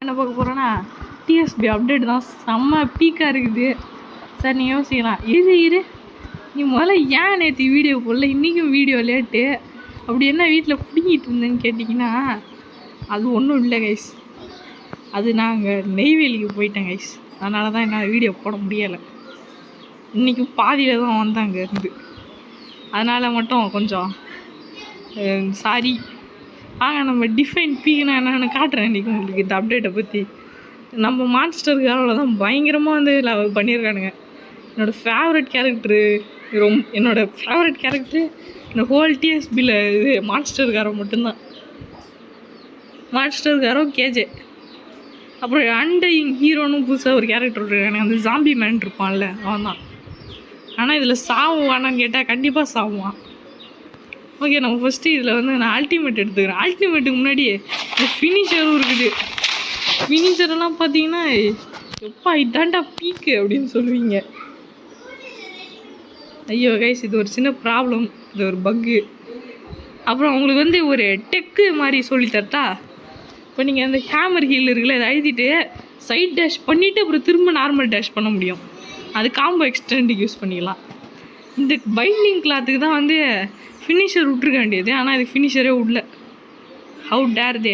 என்ன பார்க்க போகிறோன்னா டிஎஸ்பி அப்டேட் தான். செம்ம பீக்காக இருக்குது சார். நீ யோசிக்கலாம், இரு நீ முதல்ல ஏன் நேற்று வீடியோ போடல, இன்றைக்கும் வீடியோ லேட்டு, அப்படி என்ன வீட்டில் பிடிங்கிட்டு இருந்தேன்னு கேட்டிங்கன்னா, அது ஒன்றும் இல்லை கைஸ். அது நாங்கள் நெய்வேலிக்கு போயிட்டேன் கைஸ். அதனால தான் என்னால் வீடியோ போட முடியலை. இன்றைக்கி பாதியில் தான் வந்தாங்க இருந்து, அதனால் மட்டும் கொஞ்சம் சாரி. வாங்க நம்ம டிஃபைன் பீக்குனா என்னென்னு காட்டுறேன் இன்றைக்கி உங்களுக்கு இந்த அப்டேட்டை பற்றி. நம்ம மான்ஸ்டர் காரோவில் தான் பயங்கரமாக வந்து பண்ணியிருக்கானுங்க. என்னோடய ஃபேவரட் கேரக்டரு என்னோடய ஃபேவரட் கேரக்டரு இந்த ஹோல் டிஎஸ்பியில் இது மான்ஸ்டர் காரோ மட்டும்தான். மான்ஸ்டர் காரோ கேஜே, அப்புறம் அண்டையிங் ஹீரோன்னு புதுசாக ஒரு கேரக்டர் இருக்கானு, அந்த ஜாம்பி மேன் இருப்பான்ல அவன் தான். ஆனால் இதில் சாவுவானான்னு கேட்டால் கண்டிப்பாக சாவுவான். ஓகே, நம்ம ஃபஸ்ட்டு இதில் வந்து நான் அல்டிமேட் எடுத்துக்கிறேன். அல்டிமேட்டுக்கு முன்னாடி ஃபினிஷரும் இருக்குது. ஃபினிஷரெல்லாம் பார்த்தீங்கன்னா எப்பா இதாண்டா பீக்கு அப்படின்னு சொல்லுவீங்க. ஐயோ கைஸ், இது ஒரு சின்ன ப்ராப்ளம், இது ஒரு பக்கு. அப்புறம் உங்களுக்கு வந்து ஒரு டெக்கு மாதிரி சொல்லித்தரட்டா. இப்போ நீங்கள் அந்த ஹேமர் ஹீல் இருக்குல்ல, அதை அழுத்திட்டு சைட் டேஷ் பண்ணிவிட்டு அப்புறம் திரும்ப நார்மல் டேஷ் பண்ண முடியும். அது காம்போ எக்ஸ்டெண்டுக்கு யூஸ் பண்ணிக்கலாம். இந்த பைண்டிங் கிளாத்துக்கு தான் வந்து ஃபினிஷர் விட்ருக்க வேண்டியது, ஆனால் இதுக்கு ஃபினிஷரே விடல. ஹவு டேர் தே.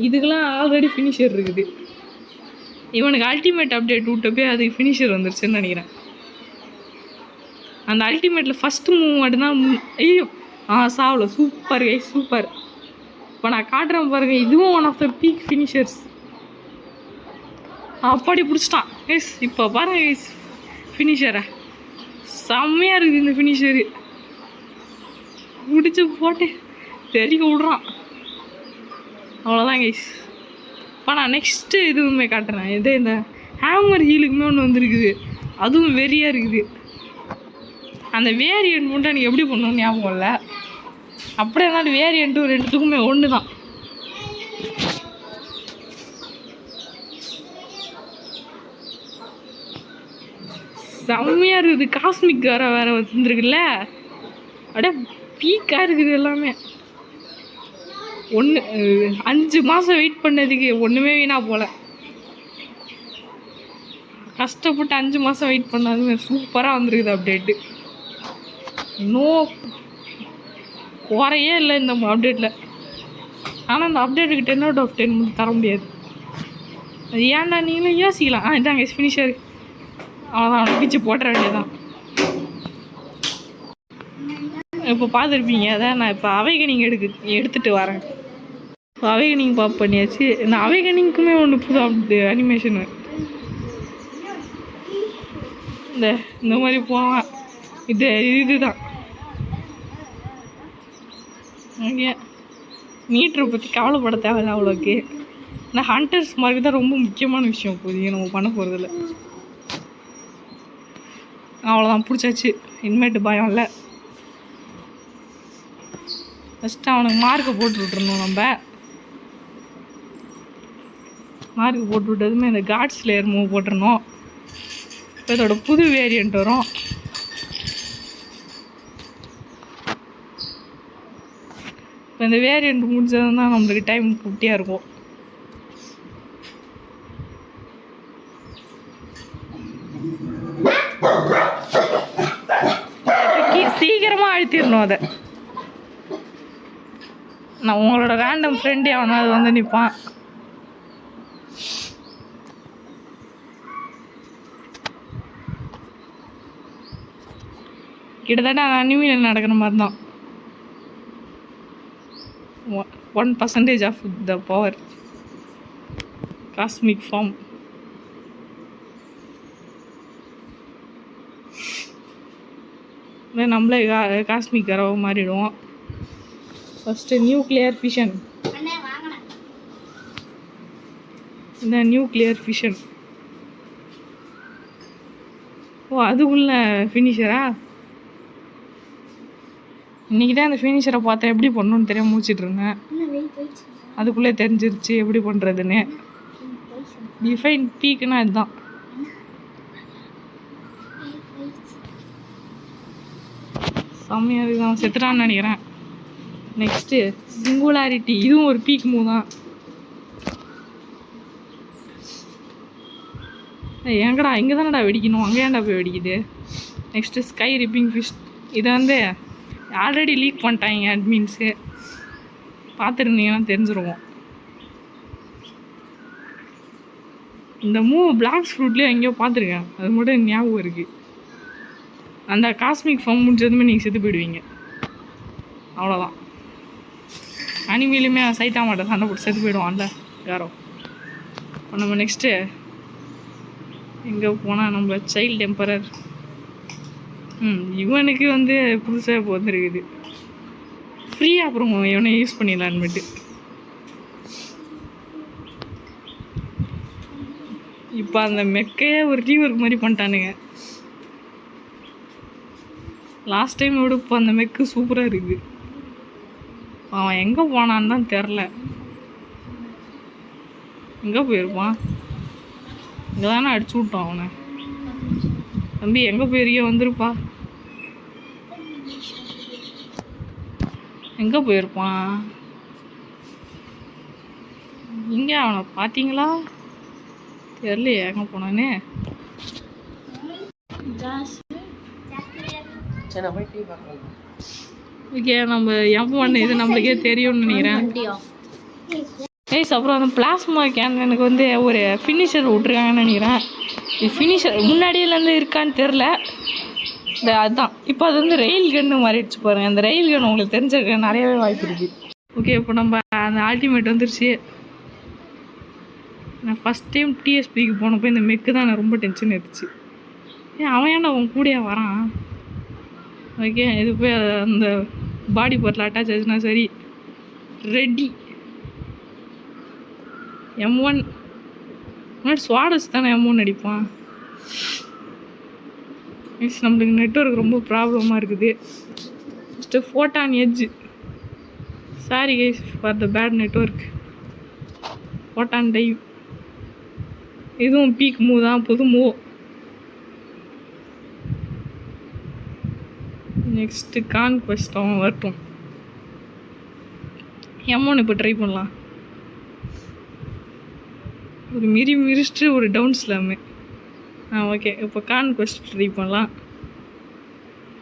இதுக்கெல்லாம் ஆல்ரெடி ஃபினிஷர் இருக்குது. இவனுக்கு அல்டிமேட் அப்டேட் விட்டப்பே அதுக்கு ஃபினிஷர் வந்துருச்சுன்னு நினைக்கிறேன். அந்த அல்டிமேட்டில் ஃபஸ்ட்டு மூவ் மட்டும்தான். ஐயோ சாவல. Super guys, super. இப்போ நான் காட்டுறேன் பாருங்கள், இதுவும் one of the peak finishers. அப்படி பிடிச்சிட்டான் கைஸ். இப்போ பாருங்கள் கைஸ், ஃபினிஷரை செம்மையாக இருக்குது இந்த ஃபினிஷரு. பிடிச்சி போட்டு தெரிக்க விட்றான். அவ்வளோதான் கைஸ். இப்போ நான் நெக்ஸ்ட்டு இதுவுமே காட்டுறேன். இதே இந்த ஹேமர் ஹீலுக்குமே ஒன்று வந்துருக்குது, அதுவும் வெறியாக இருக்குது. அந்த வேரியன்ட் மட்டும் எனக்கு எப்படி பண்ணணும்னு ஞாபகம் இல்லை. அப்படியே இருந்தாலும் வேரியண்ட்டும் ரெண்டுத்துக்குமே ஒன்று தான். செம்மையாக இருக்குது. காஸ்மிக் வேறு வந்துருக்குல்ல, அப்படியே பீக்காக இருக்குது எல்லாமே. 5 மாதம் வெயிட் பண்ணதுக்கு ஒன்றுமே வீணாக போகல. கஷ்டப்பட்டு 5 மாதம் வெயிட் பண்ணாதுமே சூப்பராக வந்துருக்குது அப்டேட்டு. இன்னும் குறையே இல்லை இந்த அப்டேட்டில். ஆனால் அந்த அப்டேட்டுக்கு 10 out of 10 தர முடியாது. அது ஏன்டா நீங்களும் யோசிக்கலாம். இதாங்க ஃபினிஷர். அவ்வளோதான், பிச்சு போட்டுற வேண்டியதான். இப்போ பார்த்துருப்பீங்க, அதான் நான் இப்போ அவைகனிங் எடுத்துகிட்டு வரேன். இப்போ அவைகனிங் பாப் பண்ணியாச்சு. இந்த அவைகனிங்க்குமே ஒன்று புது அனிமேஷனு. இந்த மாதிரி போவான். இதுதான் ஓகே. மீட்டரை பற்றி கவலைப்பட தேவையில்ல அவ்வளோக்கு. இந்த ஹண்டர்ஸ் மார்க்கு தான் ரொம்ப முக்கியமான விஷயம் இப்போதைக்கு நம்ம பண்ண போகிறதில்ல. அவ்வளோதான், பிடிச்சாச்சு. இனிமேட்டு பயம் இல்லை. ஃபஸ்ட்டு அவனுக்கு மார்க்கை போட்டு விட்டுருணும். நம்ம மார்க்கு போட்டு விட்டதுமே இந்த காட்ஸ் லேயர் மூவ் போட்டுருணும். இப்போ இதோட புது வேரியண்ட் வரும். இப்போ இந்த வேரியண்ட் முடிஞ்சது தான் நம்மளுக்கு டைம் குட்டியாக இருக்கும். சீக்கிரமாக அழுத்திடணும் அதை. நான் உங்களோட ரேண்டம் ஃப்ரெண்டே அவனா அது வந்து நிற்பான். கிட்டத்தட்ட அனிமியில் நடக்கிற மாதிரி தான். 1% of the power cosmic form. நம்மளே காஸ்மிக் கரவை மாறிடுவோம். First nuclear fission. இந்த நியூக்ளியர் ஃபிஷன். ஓ, அதுக்குள்ள ஃபினிஷரா? இன்றைக்கி தான் அந்த ஃபினிஷரை பார்த்தேன். எப்படி பண்ணணுன்னு தெரியாமல் முடிச்சிட்டு இருந்தேன். அதுக்குள்ளே தெரிஞ்சிருச்சு எப்படி பண்ணுறதுன்னு. டிஃபைன் பீக்குன்னா இதுதான். செம்மையாக இதுதான். செத்துட்டான்னு நினைக்கிறேன். நெக்ஸ்ட்டு சிங்குலாரிட்டி, இதுவும் ஒரு பீக் மூவ் தான். எங்கடா இங்கே தானடா வெடிக்கணும், அங்கே ஏன்டா போய் வெடிக்குது. நெக்ஸ்ட்டு ஸ்கை ரிப்பிங் ஃபிஷ், இதை வந்து ஆல்ரெடி லீக் பண்ணிட்டாங்க அட்மின்ஸு, பார்த்துருந்தீங்கன்னா தெரிஞ்சிருவோம். இந்த மூவ் பிளாக்ஸ் ஃப்ரூட்லேயே எங்கேயோ பார்த்துருக்கேன், அது மட்டும் ஞாபகம் இருக்குது. அந்த காஸ்மிக் ஃபார்ம் முடிஞ்சதுமே நீங்கள் செத்து போயிடுவீங்க, அவ்வளோதான். அனிமையிலுமே சைத்தா மாட்டேன் சண்டை போட்டு செத்து போயிடுவான்ல யாரோ. நம்ம நெக்ஸ்ட்டு எங்கே போனால் நம்ம சைல்டு எம்பரர். இவனுக்கு வந்து புதுசாக இப்போ வந்துருக்குது ஃப்ரீயாக, அப்புறம் இவனை யூஸ் பண்ணிடலான்னுட்டு. இப்போ அந்த மெக்கையே ஒரு ரீவொர்க் மாதிரி பண்ணிட்டானுங்க. லாஸ்ட் டைம் விட இப்போ அந்த மெக்கு சூப்பராக இருக்குது. அவன் எங்கே போனான்னு தான் தெரில, எங்கே போயிருப்பான். இங்கே தானே அடிச்சு விட்டான் அவனை. தம்பி எங்கே போயிருக்கே, வந்துருப்பா. எங்கே போயிருப்பான் இங்கே, அவனை பார்த்தீங்களா தெரியலையே எங்கே போனானே. ஓகே, நம்ம M1 இது நம்மளுக்கே தெரியும்னு நினைக்கிறேன். அப்புறம் அந்த பிளாஸ்மா கேன் எனக்கு வந்து ஒரு ஃபினிஷர் விட்ருக்காங்கன்னு நினைக்கிறேன். இது ஃபினிஷர் முன்னாடியிலேருந்து இருக்கான்னு தெரில. அதுதான் இப்போ அது வந்து ரெயில் கன்னு மாறிடுச்சு பாருங்கள். அந்த ரெயில் கன் உங்களுக்கு தெரிஞ்சிருக்க நிறையவே வாய்ப்பு இருக்குது. ஓகே, இப்போ நம்ம அந்த அல்டிமேட் வந்துருச்சு. நான் ஃபஸ்ட் டைம் டிஎஸ்பிக்கு போனப்போ இந்த மெக்கு தான் நான் ரொம்ப டென்ஷன் எடுத்துச்சு. அவன் ஏன்டா அவன் கூடயே வரான். ஓகே, இது போய் அந்த பாடி பார்ட்டில் அட்டாச் ஆச்சுன்னா சரி, ரெடி. M1 முன்னாடி ஸ்வாடஸ் தானே M1 அடிப்பான். மீன்ஸ் நம்மளுக்கு நெட்வொர்க் ரொம்ப ப்ராப்ளமாக இருக்குது. First photon edge, sorry guys for the bad network. Photon dive, இதுவும் பீக் மூவ் தான், புது மூவ். நெக்ஸ்ட்டு கான்குவெஸ்ட் அவன் வரட்டும். M1 இப்போ ட்ரை பண்ணலாம். ஒரு மிரிச்சிட்டு ஒரு டவுன் ஸ்லாமு. ஓகே, இப்போ கான்குவெஸ்ட் ட்ரை பண்ணலாம்.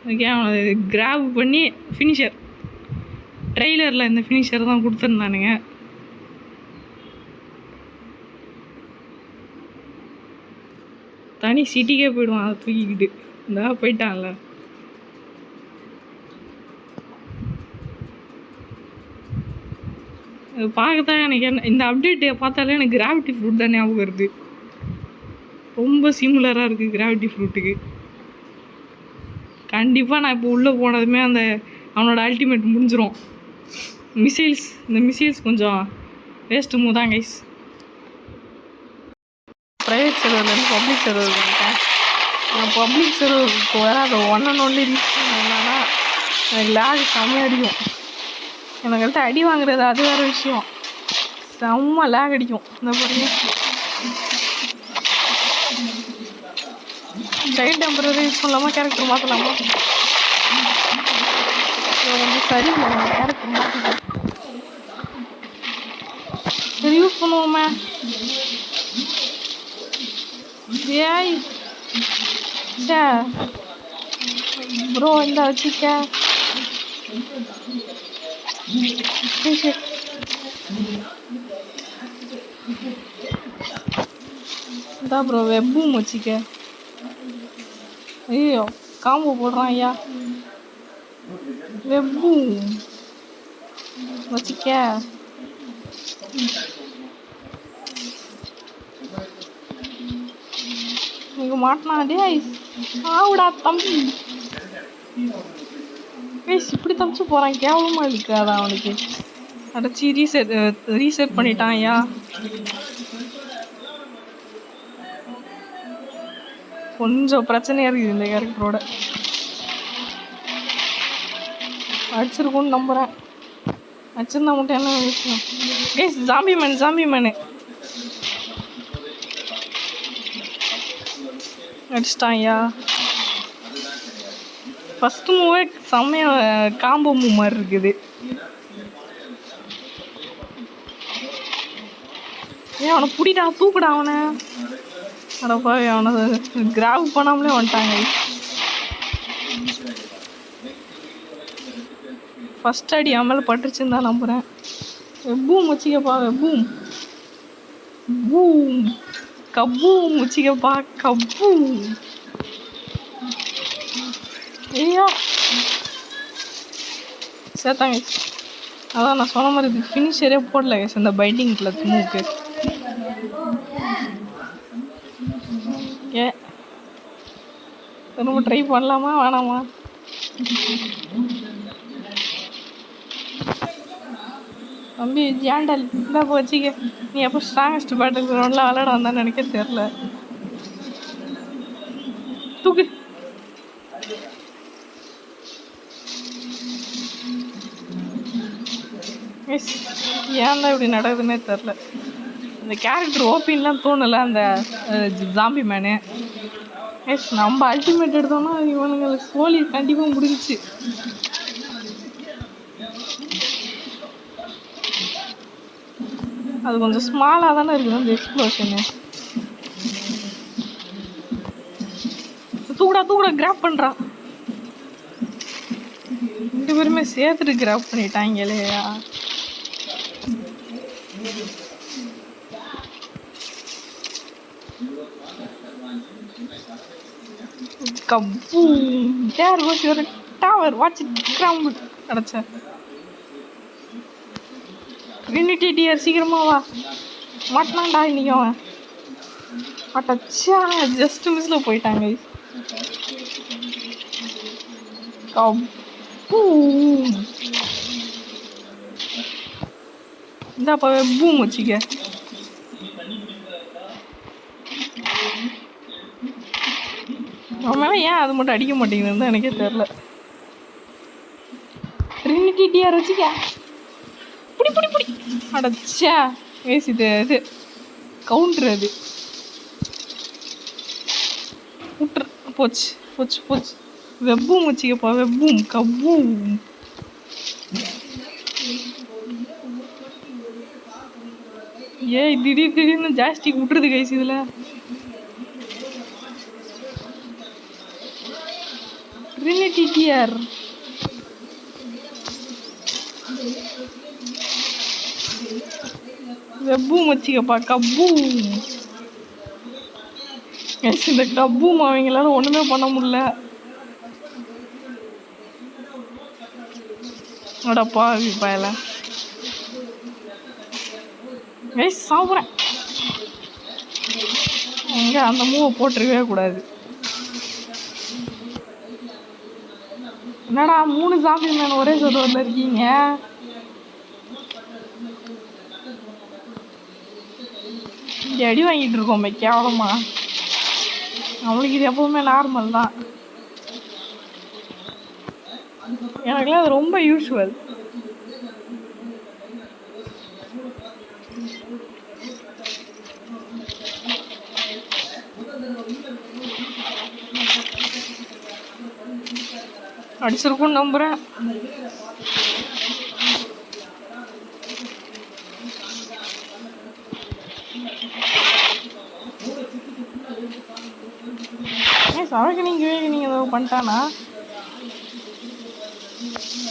ஓகே, அவன் கிராப் பண்ணி ஃபினிஷர், ட்ரெய்லரில் இந்த ஃபினிஷர் தான் கொடுத்துருந்தானுங்க. தனி சிட்டிக்கே போயிடுவான் அதை தூக்கிக்கிட்டு. இந்த போயிட்டான்ல. அது பார்க்கத்தான் எனக்கு இந்த அப்டேட்டை பார்த்தாலே எனக்கு கிராவிட்டி ஃப்ரூட் தான் ஞாபகம் வருது. ரொம்ப சிமிலராக இருக்குது கிராவிட்டி ஃப்ரூட்டுக்கு. கண்டிப்பாக நான் இப்போ உள்ளே போனதுமே அந்த அவனோட அல்டிமேட் முடிஞ்சிடும். இந்த மிசைல்ஸ் கொஞ்சம் வேஸ்ட்டு மூவ் தான் கைஸ். ப்ரைவேட் சர்வர்லேருந்து பப்ளிக் சர்வர் பண்ணிட்டேன். நான் பப்ளிக் சர்வருக்கு வர அதை 1 and only ரீசன் என்னன்னா, எனக்கு லேக் செம்ம அடிக்கும். எனக்கிட்ட அடி வாங்குறது அது வேறு விஷயம், செம்ம லேக் அடிக்கும். இந்த பாருங்க, சைல்டு டெம்பரரி யூஸ் பண்ணலாமா, கேரக்டர் மாற்றலாமா? வந்து சரி கேரக்டர் மாற்றிட்டேன். சரி யூஸ் பண்ணுவோமே. ஏய் சே ப்ரோ, இந்த வச்சுக்க. இந்தா ப்ரோ, வெப்பும் வச்சுக்க. ஐயோ, காம்போ போடுறான் ஐயா. வெப்பும் வச்சுக்க. நீங்க மாட்டினா டே ஆவுடா தம்பி. இப்படி தப்பிச்சு போகிறான், கேவலமாக இருக்காதா அவனுக்கு. அடைச்சி ரீசெட் பண்ணிட்டான் ஐயா. கொஞ்சம் பிரச்சனையாக இருக்குது இந்த கேரக்டரோட. அடிச்சிருக்கும்னு நம்புகிறேன். அடிச்சிருந்தா மட்டும் என்ன விஷயம். ஜாம்பி மேனு அடிச்சிட்டான் ஐயா. ஃபஸ்ட்டு மூவே செம்மையாக காம்போ மூவ் மாதிரி இருக்குது. ஏன் அவனை பிடிடா, தூக்குடா அவனை. அடப்பா, அவனை கிராப் பண்ணாமலே வந்துட்டாங்க. ஃபர்ஸ்ட் அடி அமல பட்டுருச்சுன்னு தான் நம்புகிறேன். பூம் வச்சுக்கப்பா, பூம் பூம் கப்பூம் வச்சுக்கப்பா, கப்பூம். ஐயா சேர்த்தாங்க. அதான் நான் சொன்ன மாதிரி இதுக்கு ஃபினிஷரே போடல கேஸ், இந்த பைண்டிங்கில் மூக்கு. ஏ ரொம்ப ட்ரை பண்ணலாமா வேணாமா? தம்பி ஜாண்டல் இந்தா வச்சிக்க. நீ எப்போ ஸ்ட்ராங்கஸ்ட் பேட்டில் கிரவுண்ட்லாம் விளையாட வந்தான்னு நினைக்க தெரில. தூக்கு. எஸ், ஏன் தான் இப்படி நடக்குதுன்னே தெரில. இந்த கேரக்டர் ஓபின்லாம் தோணலை அந்த ஜாம்பி மேனு. எஸ், நம்ம அல்டிமேட் எடுத்தோம்னா இவனுங்களுக்கு சோலி கண்டிப்பாக முடிஞ்சிச்சு. அது கொஞ்சம் ஸ்மாலாக தானே இருக்குது அந்த எக்ஸ்ப்ளோஷனு. தூக்குடா தூக்குடா, கிராப் பண்ணுறான். 2 பேருமே சேர்த்துட்டு கிராப் பண்ணிட்டாங்க இல்லையா? Kaboom. There was your tower, watch it crumble. கிடச்ச ட்ரினிட்டி டியர், சீக்கிரமா வா. மாட்டினான்டா இன்னைக்கு அவன். மாட்டச்சா, ஜஸ்ட் மிஸ்ல போயிட்டாங்க. கப்பூம். இந்தாப்பா பூம் வச்சுக்க. அவன் மேலே ஏன் அது மட்டும் அடிக்க மாட்டேங்குதுன்னு தான் எனக்கே தெரில. ட்ரினிட்டி டியர் வச்சுக்க. புடி புடி புடி. அடச்சா வேஸ், இது கவுண்ட்ரு. அது விட்டுரு. போச்சு போச்சு போச்சு. வெப்பும் வச்சுக்கப்பா, வெப்பும் கப்பூம். ஏய், திடீர்னு ஜாஸ்தி விட்டுருது கைஸ் இதில். ட்ரினிட்டி டியர் வெப்பும் வச்சுக்கப்பா, கப்பூம். எஸ், இந்த கப்பூம் அவங்களால ஒன்றுமே பண்ண முடியல. அடப்பா பாயல. எஸ், சாப்பிட்றேன். எங்கே அந்த மூவை போட்டுருக்கவே கூடாது. என்னடா 3 ஜாம்பி மேன் ஒரே சர்வரில் இருக்கீங்க? இங்கே அடி வாங்கிட்டு இருக்கோமே கேவலமா. அவளுக்கு இது எப்பவுமே நார்மல் தான். எனக்குலாம் அது ரொம்ப யூஸ்வல். அடிச்சிருக்கும்னு நம்புகிறேன். அவைக்கனிங் ஏதோ பண்ணிட்டானா?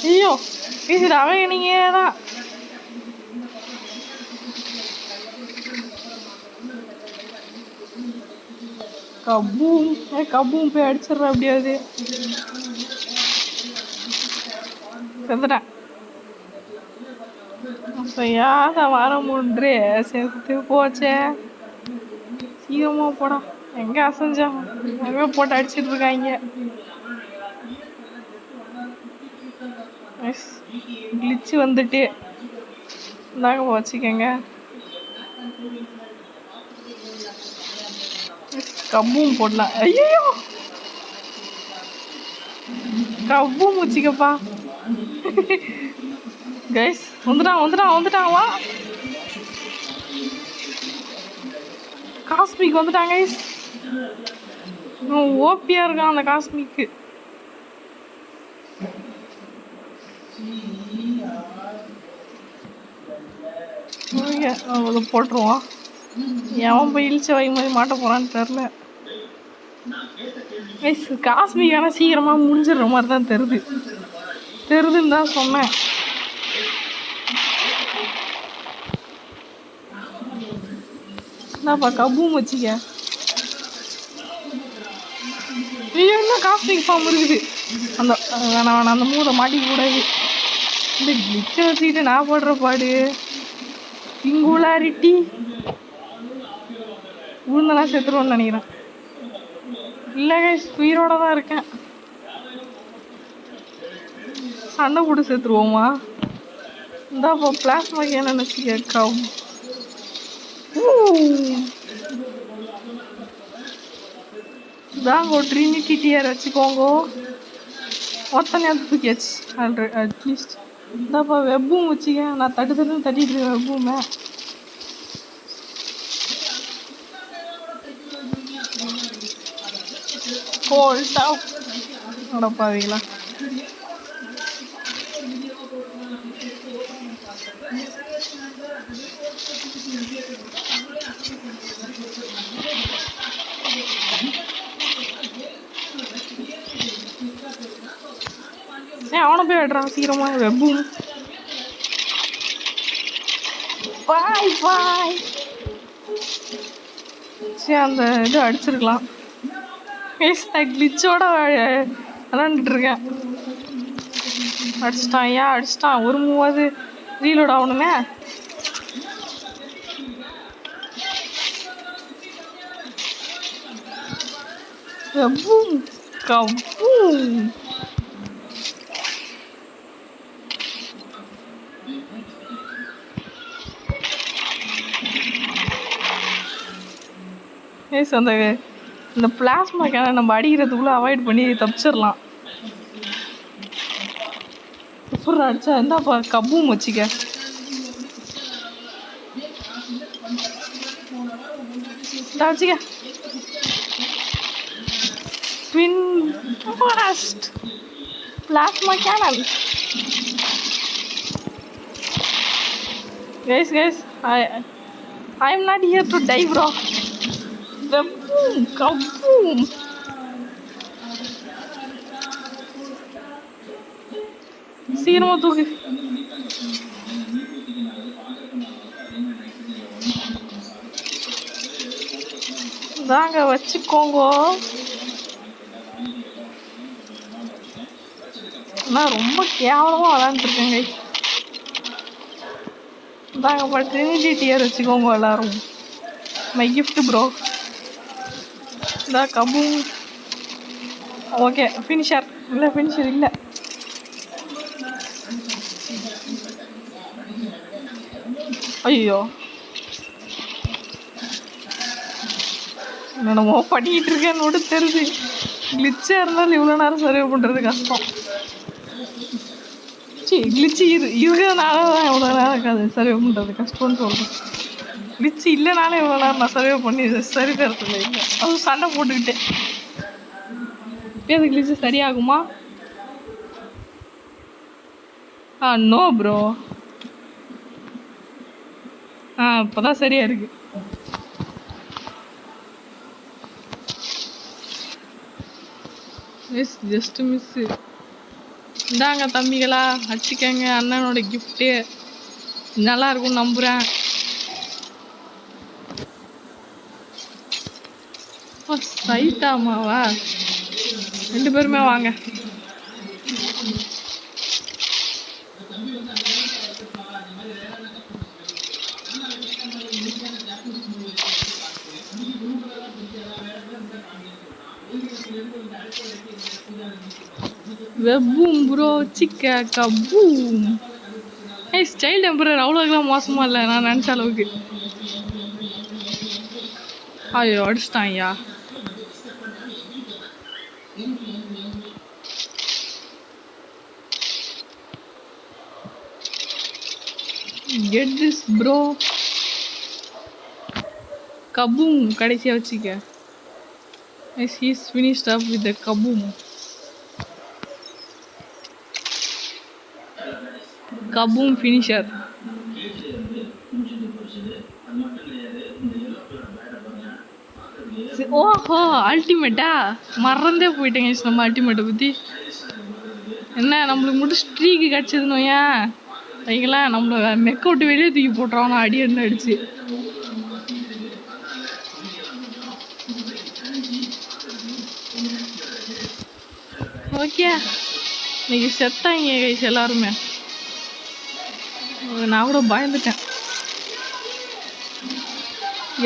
ஐயோ பேசுகிற அவைக்கனிங்கே தான். கப்பூம். கப்பூம் போய் அடிச்சிடுறா அப்படியாது. செத்துட்டேன். செய்யாத வாரம் ஒன்று செத்து போச்சே. சீக்கிரமாக போடா. எங்கே அசைஞ்சா எங்கே போட்டு அடிச்சிட்டு இருக்காங்க. கிளிச்சு வந்துட்டு இந்தாங்க வச்சுக்கோங்க. கப்பூம் போடலாம். ஐயோ, கப்பூம் வச்சுக்கப்பா. கைஸ் வந்துட்டான் வா. காஸ்மிக் வந்துட்டாங்க கைஸ். ஓபியா இருக்கான் அந்த காஸ்மிக்கு. போட்டுருவான். எவன் போய் இழிச்ச வாங்கி மாதிரி மாட்ட போகிறான்னு தெரில. காஸ்மிக்கான சீக்கிரமாக முடிஞ்சிடுற மாதிரி தான் தெரிதுன்னு தான் சொன்னேன். என்னப்பா கபூம் வச்சிக்க. ஐயோ இன்னும் காஸ்மிக் ஃபார்ம் இருக்குது. அந்த வேணாம் அந்த மூளை மாட்டிக்க கூடாது. இந்த கிளிச்சை வச்சுக்கிட்டு நான் போடுற பாடு. சிங்குலாரிட்டி உளுந்தெல்லாம் செத்துருவோன்னு நினைக்கிறேன். இல்லை உயிரோட தான் இருக்கேன். சண்டை போட்டு செத்துருவோமா? இந்தாப்பா பிளாஸ்மாக்கு என்ன நினச்சிக்க. இதாங்க ஒரு ட்ரினிட்டி டியர் வச்சுக்கோங்க. ஒத்தனை தூக்கியாச்சு அட்லீஸ்ட். இந்தாப்பா வெப்பும் வச்சுக்க. நான் தட்டுன்னு தட்டிட்டு இருக்கேன் வெப்புமே. கோல்டா நடப்பாவீங்களா? அவனை போய் விடுறான் சீக்கிரமா. வெப்பும் பாய் பாய். சரி அந்த இது அடிச்சிருக்கலாம். கிளிச்சோட விளாண்டுட்டு இருக்கேன். அடிச்சிட்டான் ஒரு மூவாவது ரீலோட் ஆகணுமே. கபூம் கபூம். அந்த இந்த பிளாஸ்மா கேனை நம்ம அடிக்கிறதுக்குள்ளே அவாய்ட் பண்ணி தப்பிச்சிடலாம். எப்படி அடிச்சா இருந்தாப்பா கபூம் வச்சுக்க. வச்சுக்க twin blast plasma cannon. guys I am not here to die bro. Kaboom! Kaboom! சீக்கிரமா தூக்கு. தாங்க வச்சுக்கோங்க. நான் ரொம்ப கேவலமாக விளாண்டுருக்கேங்க. தாங்க ட்ரினிட்டி டியர் வச்சுக்கோங்க எல்லாரும். My gift bro. இந்த கபூம். ஓகே ஃபினிஷர் இல்லை. ஐயோ என்னமோ பண்ணிக்கிட்டு இருக்கேன்னு தெரியுது. கிளிச்சாக இருந்தாலும் இவ்வளோ நேரம் சர்வே பண்ணுறது கஷ்டம். கிளிச்சு இருக்கிறதுனால தான் எவ்வளோ நேரம் இருக்காது சர்வே பண்ணுறது கஷ்டம்னு சொல்கிறேன். கிளிச்சு இல்லைனாலும் இவ்வளோ நேரம் நான் சர்வே பண்ணி சரி தரத்துல இல்லை. அது சண்டை போட்டுக்கிட்டேன். அது கிளிச்சு சரியாகுமா? No bro. இப்போதான் சரியா இருக்கு. Just miss. இந்தாங்க தம்பிகளா வச்சுக்கங்க. அண்ணனோட கிஃப்ட்டு நல்லா இருக்கும்னு நம்புகிறேன். சைட்டாமாவா? 2 பேருமே வாங்க. வெப்பும் ப்ரோ சிக்க கபூம். ஸ்டைல் டெம்பரர் அவ்வளோக்கெல்லாம் மோசமாக இல்லை நான் நினச்ச அளவுக்கு. ஐயோ அடிச்சிட்டான் ஐயா. Get this bro. Kaboom கடைசியா வச்சிக்க. Yes, he's finished up with the kaboom. Kaboom finisher. ஓஹோ அல்டிமேட்டா மறந்தே போயிட்டேங்க நம்ம அல்டிமேட்டை பற்றி. என்ன நம்மளுக்கு மட்டும் ஸ்ட்ரீக்கு கிடச்சதுன்னு ஏன் வைங்களேன், நம்மளை மெக்க விட்டு வெளியே தூக்கி போட்டுருவான் அடி என்ன அடிச்சு. ஓகே இன்னைக்கு செத்தாங்க கைஸ் எல்லாருமே. நான் கூட பயந்துட்டேன்.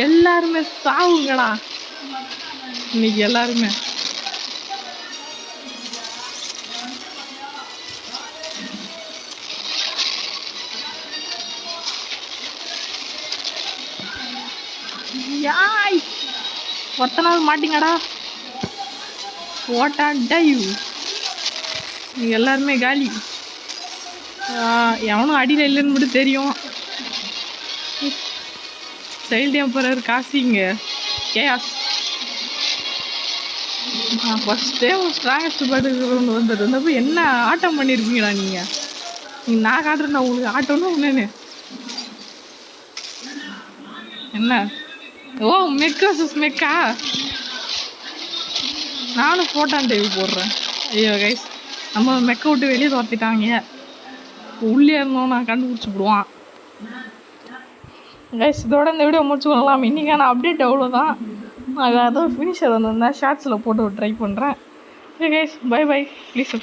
எல்லாருமே சாவுங்கடா இன்னைக்கு எல்லாருமே. யாய் ஒருத்தனாவது மாட்டிங்கடா போட்டா டைவ். நீங்கள் எல்லாருமே காலி. எவனும் அடியில் இல்லைன்னு மட்டும் தெரியும். சைல்டு எம்பரர் காசிங்க case. First time strongest bird வந்தப்போ என்ன ஆட்டம் பண்ணியிருப்பீங்களா நீங்கள்? நான் காட்டுறேன் உங்களுக்கு ஆட்டம்னா என்னன்னு. என்ன ஓ மெக் வர்சஸ் மெக்கா? நானும் ஃபோட்டான் டைவ் போடுறேன். ஐயோ கைஸ் நம்ம மெக்க விட்டு வெளியே துரத்திட்டாங்க. உள்ளே இருந்தோம் நான் கண்டுபிடிச்சிடுவான். கைஸ் இதோட இந்த வீடியோ முடிச்சுக்கலாம். இன்றைக்கான அப்டேட் அவ்வளோதான். நான் ஏதாவது ஃபினிஷர் வந்திருந்தேன் ஷார்ட்ஸில் போட்டு ட்ரை பண்ணுறேன். Okay guys bye by please.